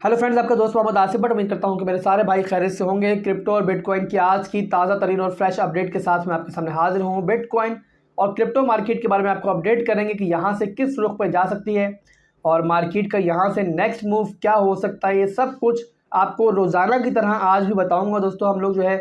Hello friends, आपका दोस्त Mohammad Asif but उम्मीद करता हूं कि मेरे सारे भाई खैरियत से होंगे। क्रिप्टो और बिटकॉइन की आज की ताज़ा तरीन और फ्रेश अपडेट के साथ मैं आपके सामने हाजिर हूं। बिटकॉइन और क्रिप्टो मार्केट के बारे में आपको अपडेट करेंगे कि यहां से किस रुख पर जा सकती है और मार्केट का यहां से नेक्स्ट मूव क्या हो सकता है। ये सब कुछ आपको रोज़ाना की तरह आज भी बताऊँगा। दोस्तों, हम लोग जो है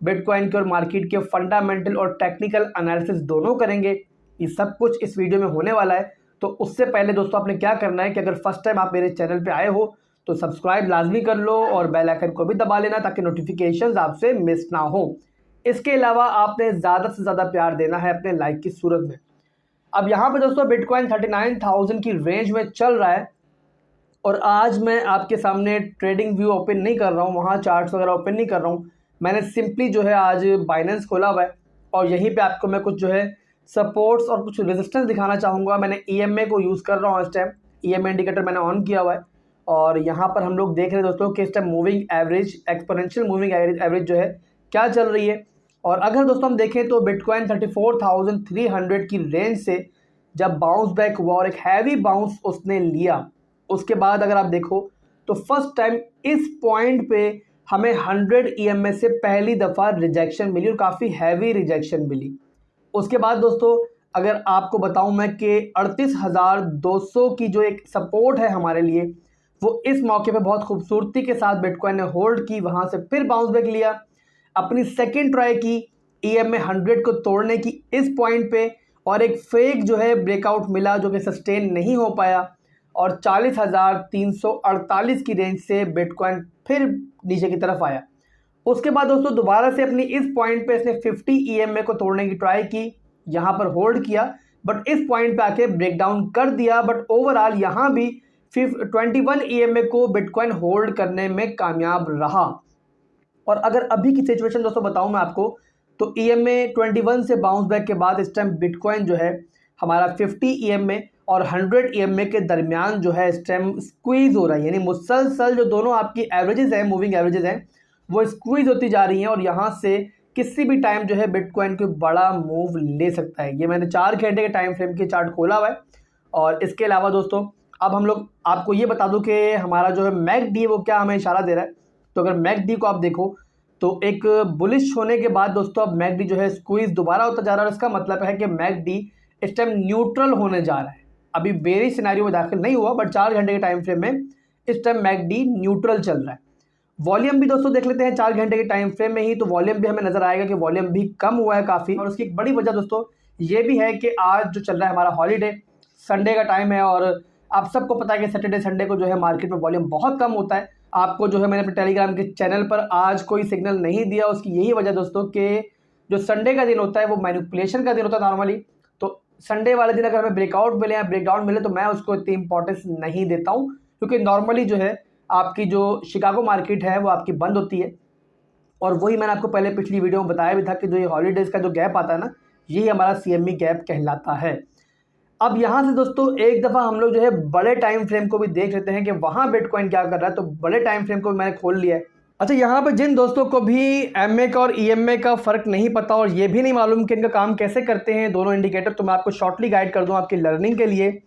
बिटकॉइन के और मार्केट के फंडामेंटल और टेक्निकल एनालिसिस दोनों करेंगे। ये सब कुछ इस वीडियो में होने वाला है। तो उससे पहले दोस्तों, आपने क्या करना है कि अगर फर्स्ट टाइम आप मेरे चैनल पे आए हो तो सब्सक्राइब लाजमी कर लो और बेल आइकन को भी दबा लेना ताकि नोटिफिकेशंस आपसे मिस ना हो। इसके अलावा आपने ज़्यादा से ज़्यादा प्यार देना है अपने लाइक की सूरत में। अब यहाँ पे दोस्तों बिटकॉइन 39,000 की रेंज में चल रहा है और आज मैं आपके सामने ट्रेडिंग व्यू ओपन नहीं कर रहा हूँ, वहाँ चार्ट्स वगैरह ओपन नहीं कर रहा हूँ। मैंने सिंपली जो है आज बाइनेंस खोला हुआ है और यहीं पे आपको मैं कुछ जो है सपोर्ट्स और कुछ रेजिस्टेंस दिखाना चाहूँगा। मैंने ईएमए को यूज़ कर रहा हूँ इस टाइम। ईएमए इंडिकेटर मैंने ऑन किया हुआ है और यहाँ पर हम लोग देख रहे हैं दोस्तों कि इस time moving average, exponential moving average जो है क्या चल रही है। और अगर दोस्तों हम देखें तो बिटकॉइन 34,300 की रेंज से जब बाउंस बैक हुआ और एक हैवी बाउंस उसने लिया, उसके बाद अगर आप देखो तो फर्स्ट टाइम इस पॉइंट पे हमें 100 ईएमए से पहली दफ़ा रिजेक्शन मिली और काफ़ी हैवी रिजेक्शन मिली। उसके बाद दोस्तों अगर आपको बताऊं मैं कि 38,200 की जो एक सपोर्ट है हमारे लिए, वो इस मौके पे बहुत खूबसूरती के साथ बिटकॉइन ने होल्ड की। वहां से फिर बाउंस बैक लिया, अपनी सेकेंड ट्राई की ईएमए 100 को तोड़ने की इस पॉइंट पे और एक फेक जो है ब्रेकआउट मिला जो कि सस्टेन नहीं हो पाया और 40,348 की रेंज से बिटकॉइन फिर नीचे की तरफ आया। उसके बाद दोस्तों दोबारा से अपनी इस पॉइंट पे इसने 50 ईएमए को तोड़ने की ट्राई की, यहां पर होल्ड किया बट इस पॉइंट पे आके ब्रेकडाउन कर दिया। बट ओवरऑल यहां भी 21 ईएमए को बिटकॉइन होल्ड करने में कामयाब रहा। और अगर अभी की सिचुएशन दोस्तों बताऊं मैं आपको तो ईएमए 21 से बाउंस बैक के बाद इस टाइम बिटकॉइन जो है हमारा 50 ईएमए और 100 ईएमए के दरमियान जो है इस टाइम स्क्वीज हो रहा है, यानी मुसलसल जो दोनों आपकी एवरेजेस हैं, मूविंग एवरेजेस हैं, वो स्क्वीज होती जा रही हैं और यहाँ से किसी भी टाइम जो है बिटकॉइन को बड़ा मूव ले सकता है। ये मैंने 4 घंटे के टाइम फ्रेम की चार्ट खोला हुआ है। और इसके अलावा दोस्तों अब हम लोग आपको ये बता दूं कि हमारा जो है मैकडी वो क्या हमें इशारा दे रहा है। तो अगर मैकडी को आप देखो तो एक बुलिश होने के बाद दोस्तों अब मैकडी जो है स्क्वीज दोबारा होता जा रहा है और इसका मतलब है कि मैकडी इस टाइम न्यूट्रल होने जा रहा है। अभी बेरिश सिनेरियो में दाखिल नहीं हुआ बट 4 घंटे के टाइम फ्रेम में इस टाइम मैकडी न्यूट्रल चल रहा है। वॉल्यूम भी दोस्तों देख लेते हैं 4 घंटे के टाइम फ्रेम में ही, तो वॉल्यूम भी हमें नजर आएगा कि वॉल्यूम भी कम हुआ है काफ़ी। और उसकी एक बड़ी वजह दोस्तों ये भी है कि आज जो चल रहा है हमारा हॉलीडे, संडे का टाइम है और आप सबको पता है कि सैटरडे संडे को जो है मार्केट में वॉल्यूम बहुत कम होता है। आपको जो है मैंने अपने टेलीग्राम के चैनल पर आज कोई सिग्नल नहीं दिया, उसकी यही वजह दोस्तों कि जो संडे का दिन होता है वो मैनिपुलेशन का दिन होता है नॉर्मली। तो संडे वाले दिन अगर हमें ब्रेकआउट मिले या ब्रेकडाउन मिले तो मैं उसको इतनी इंपॉर्टेंस नहीं देता हूँ, क्योंकि नॉर्मली जो है आपकी जो शिकागो मार्केट है वो आपकी बंद होती है। और वही मैंने आपको पहले पिछली वीडियो में बताया भी था कि जो ये हॉलीडेज़ का जो गैप आता है ना, यही हमारा सीएमई गैप कहलाता है। अब यहाँ से दोस्तों एक दफ़ा हम लोग जो है बड़े टाइम फ्रेम को भी देख लेते हैं कि वहाँ बिटकॉइन क्या कर रहा है। तो बड़े टाइम फ्रेम को भी मैंने खोल लिया है। अच्छा, यहाँ पर जिन दोस्तों को भी एमए का और ईएमए का फ़र्क नहीं पता और ये भी नहीं मालूम कि इनका काम कैसे करते हैं दोनों इंडिकेटर, तो मैं आपको शॉर्टली गाइड कर दूँ आपकी लर्निंग के लिए।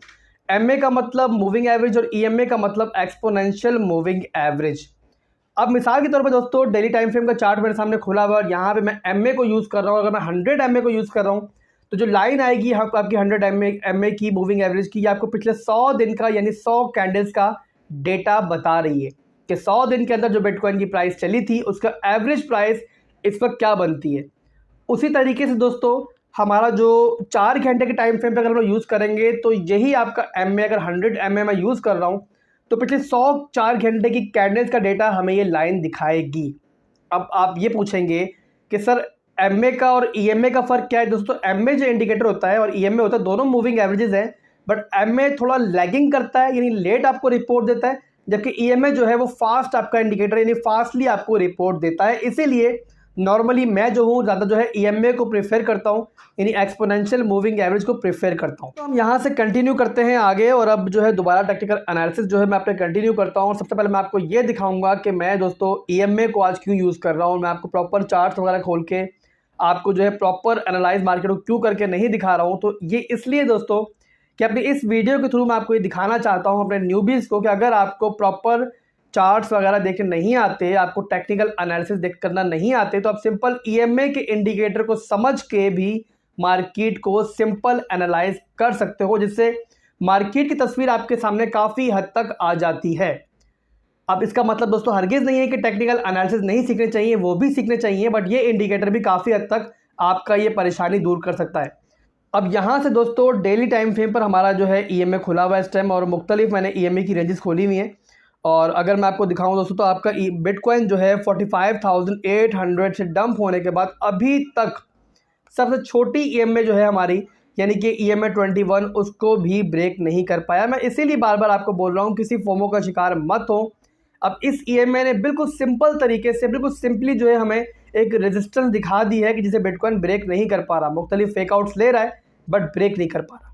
एमए का मतलब मूविंग एवरेज और ईएमए का मतलब एक्सपोनेंशियल मूविंग एवरेज। अब मिसाल के तौर पर दोस्तों डेली टाइम फ्रेम का चार्ट मेरे सामने खुला हुआ है और यहाँ पे मैं एमए को यूज़ कर रहा हूँ। अगर मैं 100 एमए को यूज़ कर रहा हूँ तो जो लाइन आएगी आपकी 100 एमए की मूविंग एवरेज की, ये आपको पिछले 100 दिन का यानी 100 कैंडल्स का डेटा बता रही है कि 100 दिन के अंदर जो बिटकॉइन की प्राइस चली थी उसका एवरेज प्राइस इस वक्त क्या बनती है। उसी तरीके से दोस्तों हमारा जो 4 घंटे के टाइम फ्रेम पर अगर हम यूज़ करेंगे तो यही आपका एमए, अगर 100 एमए मैं यूज़ कर रहा हूँ तो पिछले 100 4 घंटे की कैंडल्स का डेटा हमें ये लाइन दिखाएगी। अब आप ये पूछेंगे कि सर एमए का और ईएमए का फ़र्क क्या है। दोस्तों एमए जो इंडिकेटर होता है और ईएमए होता है, दोनों मूविंग एवरेजेस हैं, बट एमए थोड़ा लैगिंग करता है यानी लेट आपको रिपोर्ट देता है, जबकि ईएमए जो है वो फास्ट आपका इंडिकेटर यानी फास्टली आपको रिपोर्ट देता है। इसीलिए नॉर्मली मैं जो हूँ ज़्यादा जो है ईएमए को प्रेफर करता हूँ, यानी एक्सपोनेंशियल मूविंग एवरेज को प्रेफर करता हूँ। तो हम यहाँ से कंटिन्यू करते हैं आगे और अब जो है दोबारा टेक्निकल एनालिसिस जो है मैं अपने कंटिन्यू करता हूँ। सबसे पहले मैं आपको ये दिखाऊंगा कि मैं दोस्तों ईएमए को आज क्यों यूज़ कर रहा हूँ। मैं आपको प्रॉपर चार्ट्स वगैरह खोल के आपको जो है प्रॉपर एनालाइज मार्केट को क्यों करके नहीं दिखा रहा हूँ। तो ये इसलिए दोस्तों कि अपनी इस वीडियो के थ्रू मैं आपको ये दिखाना चाहता हूँ अपने न्यूबीज़ को कि अगर आपको प्रॉपर चार्ट्स वगैरह देखने नहीं आते, आपको टेक्निकल एनालिसिस देख करना नहीं आते, तो आप सिंपल ईएमए के इंडिकेटर को समझ के भी मार्केट को सिंपल एनालाइज कर सकते हो, जिससे मार्केट की तस्वीर आपके सामने काफ़ी हद तक आ जाती है। अब इसका मतलब दोस्तों हरगिज़ नहीं है कि टेक्निकल एनालिसिस नहीं सीखने चाहिए, वो भी सीखने चाहिए, बट ये इंडिकेटर भी काफ़ी हद तक आपका ये परेशानी दूर कर सकता है। अब यहाँ से दोस्तों डेली टाइम फ्रेम पर हमारा जो है ईएमए खुला हुआ है इस टाइम, और मुख्तलिफ मैंने ईएमए की रेंजेस खोली हुई हैं। और अगर मैं आपको दिखाऊं दोस्तों तो आपका बिटकॉइन जो है 45,800 से डंप होने के बाद अभी तक सबसे छोटी ईएमए जो है हमारी, यानी कि ईएमए 21, उसको भी ब्रेक नहीं कर पाया। मैं इसीलिए बार बार आपको बोल रहा हूँ किसी फोमो का शिकार मत हो। अब इस ईएमए ने बिल्कुल सिंपल तरीके से, बिल्कुल सिंपली जो है हमें एक रेजिस्टेंस दिखा दी है कि जिसे बिटकॉइन ब्रेक नहीं कर पा रहा, मुख्तलिफ फेकआउट्स ले रहा है बट ब्रेक नहीं कर पा रहा।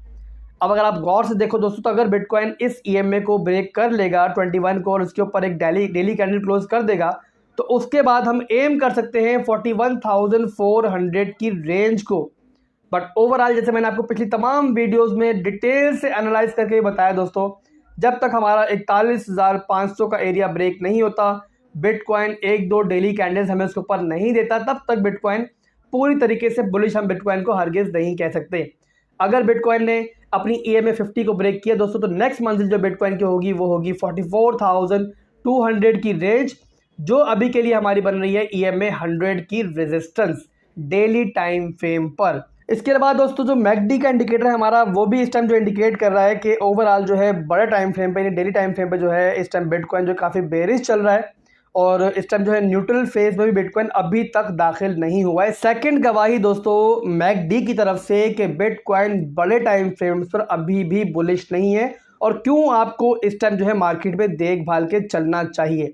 अब अगर आप गौर से देखो दोस्तों, तो अगर बिटकॉइन इस ईएमए को ब्रेक कर लेगा 21 को, और उसके ऊपर एक डेली कैंडल क्लोज कर देगा, तो उसके बाद हम एम कर सकते हैं 41,400 की रेंज को। बट ओवरऑल जैसे मैंने आपको पिछली तमाम वीडियोस में डिटेल से एनालाइज करके बताया दोस्तों, जब तक हमारा 41,500 का एरिया ब्रेक नहीं होता, बिटकॉइन 1-2 डेली कैंडल्स हमें उसके ऊपर नहीं देता, तब तक बिटकॉइन पूरी तरीके से बुलिश हम बिटकॉइन को हरगिज़ नहीं कह सकते। अगर बिटकॉइन ने अपनी ईएमए 50 को ब्रेक किया दोस्तों, तो नेक्स्ट मंजिल जो बिटकॉइन की होगी वो होगी 44,200 की रेंज, जो अभी के लिए हमारी बन रही है ईएमए 100 की रेजिस्टेंस डेली टाइम फ्रेम पर। इसके बाद दोस्तों जो मैकडी का इंडिकेटर है हमारा, वो भी इस टाइम जो इंडिकेट कर रहा है कि ओवरऑल जो है बड़े टाइम फ्रेम पे, डेली टाइम फ्रेम पे जो है इस टाइम बिटकॉइन जो काफ़ी बेरिश चल रहा है, और इस टाइम जो है न्यूट्रल फेज में भी बिटकॉइन अभी तक दाखिल नहीं हुआ है। सेकंड गवाही दोस्तों मैकडी की तरफ से कि बिटकॉइन बड़े टाइम फ्रेम्स पर अभी भी बुलिश नहीं है, और क्यों आपको इस टाइम जो है मार्केट में देखभाल के चलना चाहिए।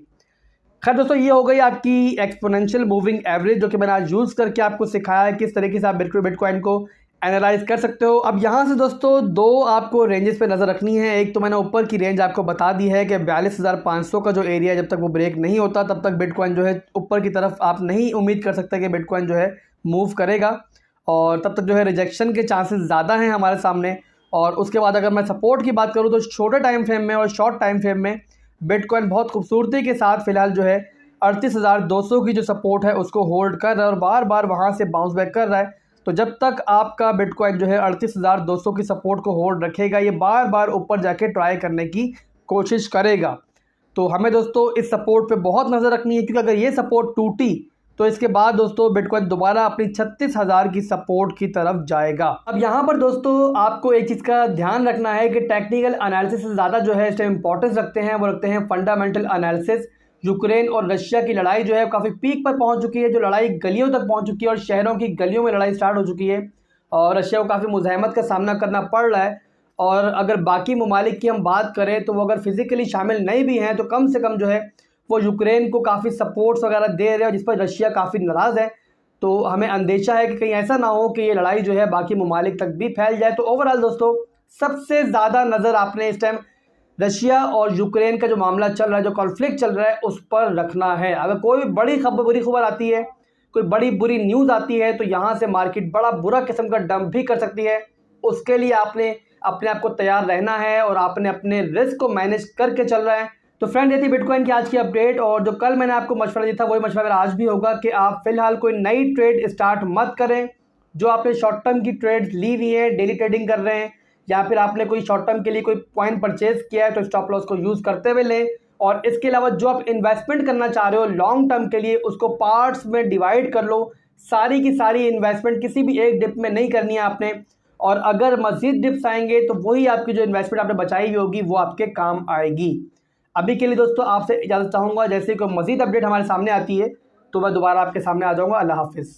खैर दोस्तों, ये हो गई आपकी एक्सपोनेंशियल मूविंग एवरेज, जो कि मैंने आज यूज़ करके आपको सिखाया है किस तरीके से आप बिटकॉइन को एनालाइज कर सकते हो। अब यहाँ से दोस्तों दो आपको रेंजेस पे नज़र रखनी है। एक तो मैंने ऊपर की रेंज आपको बता दी है कि 42,500 का जो एरिया है, जब तक वो ब्रेक नहीं होता तब तक बिटकॉइन जो है ऊपर की तरफ आप नहीं उम्मीद कर सकते कि बिटकॉइन जो है मूव करेगा, और तब तक जो है रिजेक्शन के चांसेस ज़्यादा हैं हमारे सामने। और उसके बाद अगर मैं सपोर्ट की बात करूँ तो छोटे टाइम फ्रेम में और शॉर्ट टाइम फ्रेम में बिटकॉइन बहुत खूबसूरती के साथ फिलहाल जो है 38,200 की जो सपोर्ट है उसको होल्ड कर रहा है, और बार बार वहाँ से बाउंस बैक कर रहा है। तो जब तक आपका बिटकॉइन जो है 38,200 की सपोर्ट को होल्ड रखेगा, ये बार बार ऊपर जाके ट्राई करने की कोशिश करेगा। तो हमें दोस्तों इस सपोर्ट पे बहुत नज़र रखनी है, क्योंकि अगर ये सपोर्ट टूटी तो इसके बाद दोस्तों बिटकॉइन दोबारा अपनी 36,000 की सपोर्ट की तरफ जाएगा। अब यहाँ पर दोस्तों आपको एक चीज़ का ध्यान रखना है कि टेक्निकल एनालिसिस से ज़्यादा जो है इस टाइम इंपॉर्टेंस रखते हैं, वो रखते हैं फंडामेंटल एनालिसिस। यूक्रेन और रशिया की लड़ाई जो है काफ़ी पीक पर पहुंच चुकी है, जो लड़ाई गलियों तक पहुंच चुकी है और शहरों की गलियों में लड़ाई स्टार्ट हो चुकी है, और रशिया को काफ़ी मुज़ाहमत का सामना करना पड़ रहा है। और अगर बाकी ममालिक की हम बात करें तो वो अगर फिज़िकली शामिल नहीं भी हैं, तो कम से कम जो है वो यूक्रेन को काफ़ी सपोर्ट्स वगैरह दे रहे हैं, जिस पर रशिया काफ़ी नाराज़ है। तो हमें अंदेशा है कि कहीं ऐसा ना हो कि ये लड़ाई जो है बाकी ममालिक तक भी फैल जाए। तो ओवरऑल दोस्तों सबसे ज़्यादा नज़र आपने इस टाइम रशिया और यूक्रेन का जो मामला चल रहा है, जो कॉन्फ्लिक्ट चल रहा है, उस पर रखना है। अगर कोई भी बुरी खबर आती है, कोई बड़ी बुरी न्यूज़ आती है, तो यहाँ से मार्केट बड़ा बुरा किस्म का डंप भी कर सकती है। उसके लिए आपने अपने आप को तैयार रहना है, और आपने अपने रिस्क को मैनेज करके चल रहा है। तो फ्रेंड, ये थी बिटकॉइन की आज की अपडेट, और जो कल मैंने आपको मशवरा दिया था वही मशवरा मेरा आज भी होगा कि आप फिलहाल कोई नई ट्रेड स्टार्ट मत करें। जो आपने शॉर्ट टर्म की ट्रेड्स ली हुई है, डेली ट्रेडिंग कर रहे हैं, या फिर आपने कोई शॉर्ट टर्म के लिए कोई पॉइंट परचेज किया है, तो स्टॉप लॉस को यूज़ करते हुए लें। और इसके अलावा जो आप इन्वेस्टमेंट करना चाह रहे हो लॉन्ग टर्म के लिए, उसको पार्ट्स में डिवाइड कर लो। सारी की सारी इन्वेस्टमेंट किसी भी एक डिप में नहीं करनी है आपने, और अगर मज़ीद डिप्स आएंगे तो वही आपकी जो इन्वेस्टमेंट आपने बचाई हुई होगी वो आपके काम आएगी। अभी के लिए दोस्तों आपसे इजाज़त चाहूँगा। जैसे कोई मज़ीद अपडेट हमारे सामने आती है तो मैं दोबारा आपके सामने आ जाऊँगा। अल्लाह हाफिज़।